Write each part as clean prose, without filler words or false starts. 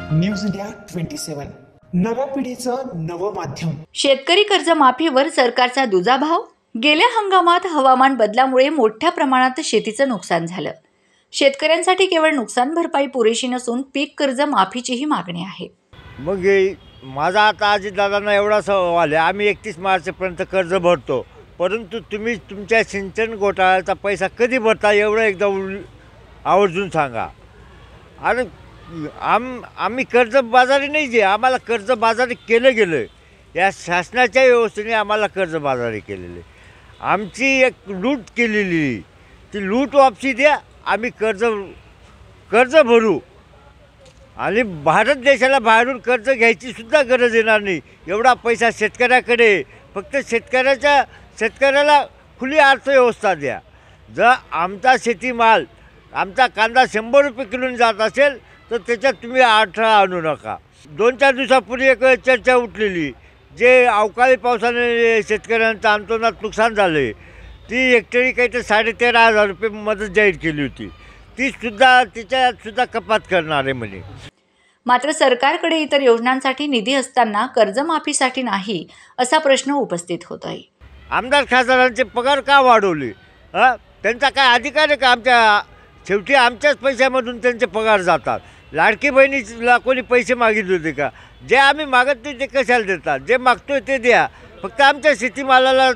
News India 27 नव्या पिढीचं नवं माध्यम। शेतकरी कर्जमाफीवर सरकारचा दुजाभाव। गेल्या हंगामात हवामान बदलामुळे मोठ्या प्रमाणात शेतीचं नुकसान झालं। शेतकऱ्यांसाठी केवळ नुकसान भरपाई पुरेशी नसून पीक कर्ज माफीचीही मागणी आहे। मग माझा आता अजितदादांना एवढा सवाल आहे, आम्ही 31 मार्चपर्यंत कर्ज भरतो, परंतु तुम्ही तुमच्या सिंचन घोटाळ्याचा पैसा कधी भरता एवढं एकदा आवर्जून सांगा। आणि आम्ही कर्जबाजारी नाही, जे आम्हाला कर्जबाजारी केलं गेलं या शासनाच्या व्यवस्थेने आम्हाला कर्जबाजारी केलेले, आमची एक लूट केलेली, ती लूट वापसी द्या, आम्ही कर्ज भरू आणि भारत देशाला बाहेरून कर्ज घ्यायची सुद्धा गरज येणार नाही। एवढा पैसा शेतकऱ्याकडे, फक्त शेतकऱ्याला खुली अर्थव्यवस्था द्या। जर आमचा शेतीमाल, आमचा कांदा 100 रुपये किलोने जात असेल तर त्याच्यात तुम्ही 18 आणू नका। 2-4 दिवसापूर्वी एक चर्चा उठलेली, जे अवकाळी पावसाने शेतकऱ्यांचं आंदोलनात नुकसान झाले, ती हेक्टरी काहीतरी 13,500 रुपये मदत जाहीर केली होती, तिच्यात सुद्धा कपात करणार आहे म्हणे। मात्र सरकारकडे इतर योजनांसाठी निधी असताना कर्जमाफीसाठी नाही असा प्रश्न उपस्थित होत आहे। आमदार खासदारांचे पगार का वाढवले? त्यांचा काय अधिकार आहे का? शेवटी आमच्याच पैशामधून त्यांचे पगार जातात। लाडकी बहिणीला कोणी पैसे मागितले होते का? जे आम्ही मागत नाही ते कशाला देतात? जे मागतोय ते द्या, फक्त आमच्या शेतीमालाला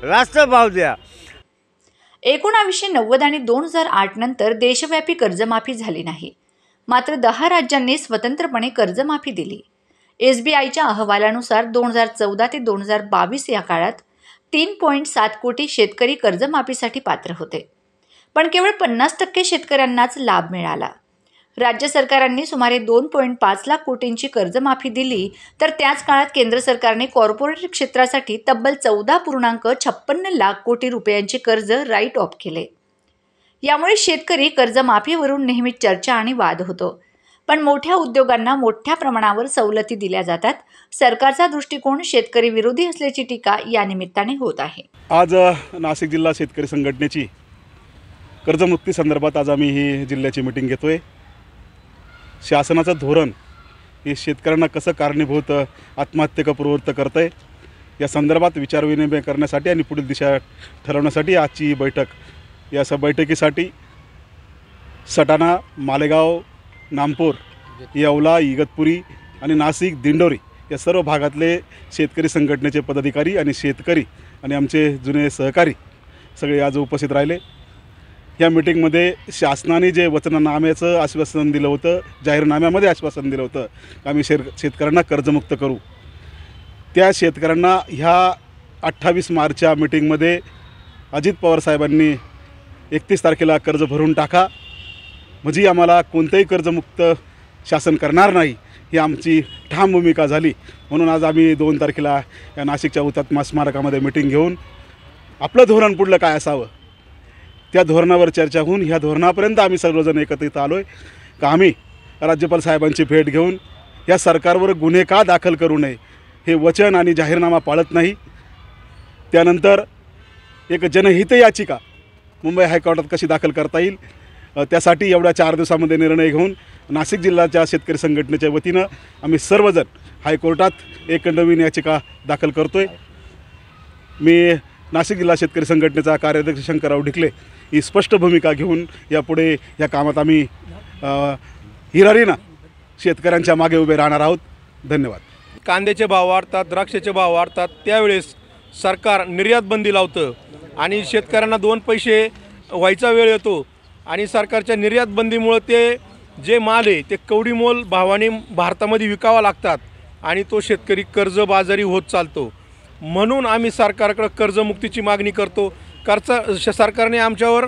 रास्त भाव द्या। 1990 आणि 2008 नंतर देशव्यापी कर्जमाफी झाली नाही, मात्र 10 राज्यांनी स्वतंत्रपणे कर्जमाफी दिली। SBIच्या अहवालानुसार 2014 ते 2022 या काळात 3.7 कोटी शेतकरी कर्जमाफीसाठी पात्र होते, पण केवळ 50% शेतकऱ्यांनाच लाभ मिळाला। राज्य सरकारांनी सुमारे 2.5 लाख कोटींची कर्जमाफी दिली, तर त्याच काळात केंद्र सरकारने कॉर्पोरेट क्षेत्रासाठी तब्बल 14.56 लाख कोटी रुपयांचे कर्ज राईट ऑफ केले। यामुळे शेतकरी कर्जमाफीवरून नेहमीच चर्चा आणि वाद होतो, पण मोठ्या उद्योगांना मोठ्या प्रमाणावर सवलती दिल्या जातात। सरकारचा दृष्टिकोन शेतकरी विरोधी असल्याची टीका या निमित्ताने होत आहे। आज नाशिक जिल्हा शेतकरी संघटनेची कर्जमुक्ती संदर्भात आज आम्ही ही जिल्ह्याची मीटिंग घेतोय। शासनाचं धोरण हे शेतकऱ्यांना कसं कारणीभूत आत्महत्या प्रवृत्त करत आहे या संदर्भात विचारविनिमय करण्यासाठी आणि पुढील दिशा ठरवण्यासाठी आजची ही बैठक। या बैठकीसाठी सटाणा, मालेगाव, नामपूर, येवला, इगतपुरी आणि नाशिक, दिंडोरी या सर्व भागातले शेतकरी संघटनेचे पदाधिकारी आणि शेतकरी आणि आमचे जुने सहकारी सगळे आज उपस्थित राहिले। या मीटिंगमध्ये शासनाने जे वचननाम्याचं आश्वासन दिलं होतं, जाहीरनाम्यामध्ये आश्वासन दिलं होतं, आम्ही शेतकऱ्यांना कर्जमुक्त करू, त्या शेतकऱ्यांना ह्या 28 मार्चच्या मीटिंगमध्ये अजित पवार साहेबांनी 31 तारखेला कर्ज भरून टाका, म्हणजे आम्हाला कोणतंही कर्जमुक्त शासन करणार नाही, ही आमची ठाम भूमिका झाली। म्हणून आज आम्ही 2 तारखेला या नाशिकच्या हुतात्मा स्मारकामध्ये मीटिंग घेऊन आपलं धोरण पुढलं काय असावं त्या धोरणावर चर्चा होऊन ह्या धोरणापर्यंत आम्ही सर्वजण एकत्रित आलो आहे का आम्ही राज्यपाल साहेबांची भेट घेऊन या सरकारवर गुन्हे का दाखल करू नये हे वचन आणि जाहीरनामा पाळत नाही। त्यानंतर एक जनहित याचिका मुंबई हायकोर्टात कशी दाखल करता येईल त्यासाठी एवढ्या 4 दिवसामध्ये निर्णय घेऊन नाशिक जिल्ह्याच्या शेतकरी संघटनेच्या वतीनं आम्ही सर्वजण हायकोर्टात एक नवीन याचिका दाखल करतोय। मी नाशिक जिल्हा शेतकरी संघटनेचा कार्याध्यक्ष शंकरराव ढिकले ही स्पष्ट भूमिका घेऊन यापुढे या कामात आम्ही हिरारीनं शेतकऱ्यांच्या मागे उभे राहणार आहोत। धन्यवाद। कांद्याचे भाव वाढतात, द्राक्षाचे भाव वाढतात, त्यावेळेस सरकार निर्यात बंदी लावतं आणि शेतकऱ्यांना 2 पैसे व्हायचा वेळ येतो आणि सरकारच्या निर्यात बंदीमुळे ते जे माल आहे ते कवडी मोल भावाने भारतामध्ये विकावा लागतात आणि तो शेतकरी कर्जबाजारी होत चालतो। म्हणून आम्ही सरकारकडे कर्जमुक्तीची मागणी करतो। सरकारने आमच्यावर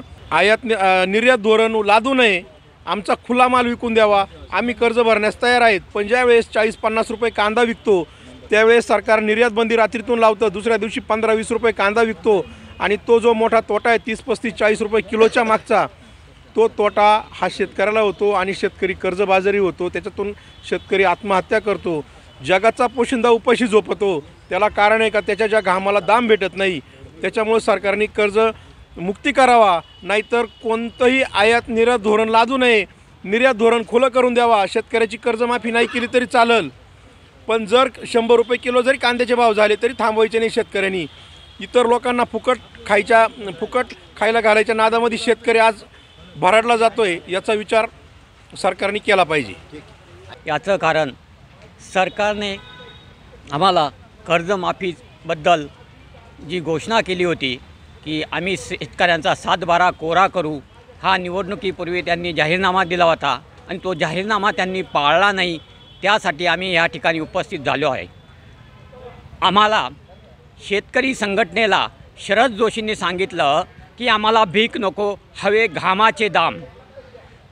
निर्यात धोरण लादू नये, आमचा खुला माल विकून द्यावा, आम्ही कर्ज भरण्यास तयार आहेत। पण ज्यावेळेस 40-50 रुपये कांदा विकतो त्यावेळेस सरकार निर्यात बंदी रात्रीतून लावतं, दुसऱ्या दिवशी 15-20 रुपये कांदा विकतो आणि तो जो मोठा तोटा आहे 30-35-40 रुपये किलोच्या मागचा तो तोटा हा शेतकऱ्याला होतो आणि शेतकरी कर्जबाजारी होतो। त्याच्यातून शेतकरी आत्महत्या करतो, जगाचा पोशिंदा उपाशी झोपतो। त्याला कारण आहे का? त्याच्या ज्या घामाला दाम भेटत नाही। त्याच्यामुळे सरकारने कर्ज मुक्ती करावा, नाहीतर कोणतंही आयात निर्यात धोरण लादू नये। निर्यात धोरण खुलं करून द्यावा. शेतकऱ्याची कर्जमाफी नाही केली तरी चालेल, पण जर 100 रुपये किलो जरी कांद्याचे भाव झाले तरी थांबवायचे नाही शेतकऱ्यांनी. इतर लोकांना फुकट खायला घालायच्या नादामध्ये शेतकरी आज भरडला जातोय, याचा विचार सरकारने केला पाहिजे. याचं कारण सरकारने आम्हाला कर्जमाफीबद्दल जी घोषणा केली होती की आम्ही शेतकऱ्यांचा 7/12 कोरा करू, हा निवडणुकीपूर्वी त्यांनी जाहीरनामा दिला होता आणि तो जाहीरनामा त्यांनी पाळला नाही. त्यासाठी आम्ही या ठिकाणी उपस्थित झालो आहे. आम्हाला शेतकरी संघटनेला शरद जोशींनी सांगितलं की आम्हाला भीक नको, हवे घामाचे दाम.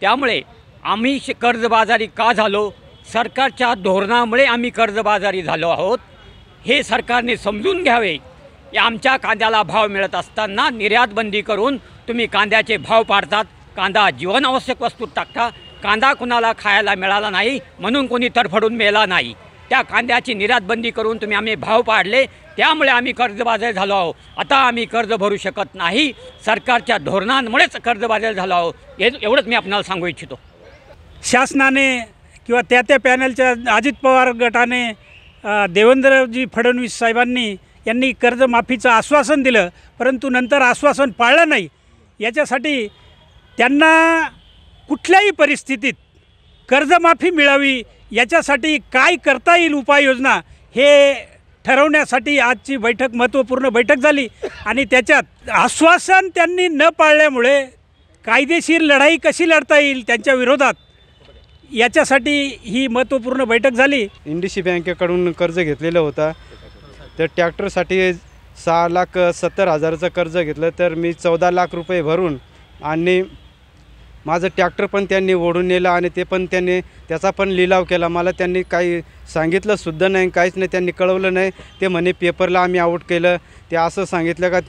त्यामुळे आम्ही कर्जबाजारी का झालो? सरकारच्या धोरणामुळे आम्ही कर्जबाजारी झालो आहोत. हे सरकारने समजून घ्यावे. आमच्या कांद्याला भाव मिळत असताना निर्यात बंदी करून तुम्ही कांद्याचे भाव पाडतात. कांदा जीवनावश्यक वस्तूत टाकता. कांदा कुणाला खायला मिळाला नाही म्हणून कोणी तडफडून मेला नाही. त्या कांद्याची निर्यात बंदी करून तुम्ही आम्ही भाव पाडले, त्यामुळे आम्ही कर्जबाजारी झालो आहोत. आता आम्ही कर्ज भरू शकत नाही. सरकारच्या धोरणांमुळेच कर्जबाजारी झालो आहोत. एवढंच मी आपल्याला सांगू इच्छितो. शासनाने किंवा त्या पॅनलच्या अजित पवार गटाने देवेंद्रजी फडणवीस साहेबांनी यांनी कर्जमाफीचं आश्वासन दिलं, परंतु नंतर आश्वासन पाळलं नाही. याच्यासाठी त्यांना कुठल्याही परिस्थितीत कर्जमाफी मिळावी याच्यासाठी काय करता येईल उपाययोजना हे ठरवण्यासाठी आजची बैठक महत्त्वपूर्ण बैठक झाली. आणि त्याच्यात आश्वासन त्यांनी न पाळल्यामुळे कायदेशीर लढाई कशी लढता येईल त्यांच्या विरोधात, याच्यासाठी ही महत्त्वपूर्ण बैठक झाली. इंडीसी बँकेकडून कर्ज घेतलेलं होतं, तर ट्रॅक्टरसाठी 6,70,000चं कर्ज घेतलं, तर मी 14 लाख रुपये भरून आणि माझं ट्रॅक्टर पण त्यांनी ओढून नेलं आणि ते पण त्यांनी त्याचा पण लिलाव केला. मला त्यांनी काही सांगितलंसुद्धा नाही, काहीच नाही, त्यांनी कळवलं नाही. ते म्हणे पेपरला आम्ही आऊट केलं. ते असं सांगितलं का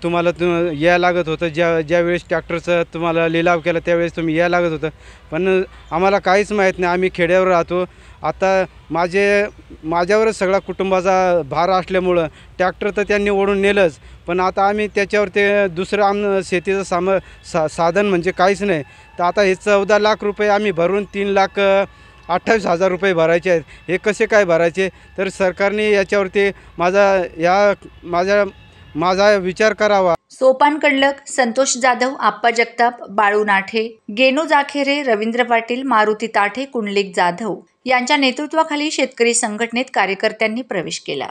तुम्हाला यायला लागत होतं, ज्यावेळेस ट्रॅक्टरचं तुम्हाला लिलाव केला त्यावेळेस तुम्ही यायला लागत होतं, पण आम्हाला काहीच माहीत नाही. आम्ही खेड्यावर राहतो. आता माझ्यावरच सगळा कुटुंबाचा भार असल्यामुळं ट्रॅक्टर तर त्यांनी ओढून नेलंच, पण आता आम्ही त्याच्यावर ते दुसरं शेतीचं साधन म्हणजे काहीच नाही. तर आता हे 14 लाख रुपये आम्ही भरून 3,28,000 रुपये भरायचे आहेत. हे कसे काय भरायचे? तर सरकारने याच्यावरती माझा विचार करावा. सोपान कडलक, संतोष जाधव, आप्पा जगताप, बाळू नाठे, गेनू जाखेरे, रवींद्र पाटील, मारुती ताठे, कुंडलिक जाधव यांच्या नेतृत्वाखाली शेतकरी संघटनेत कार्यकर्त्यांनी प्रवेश केला.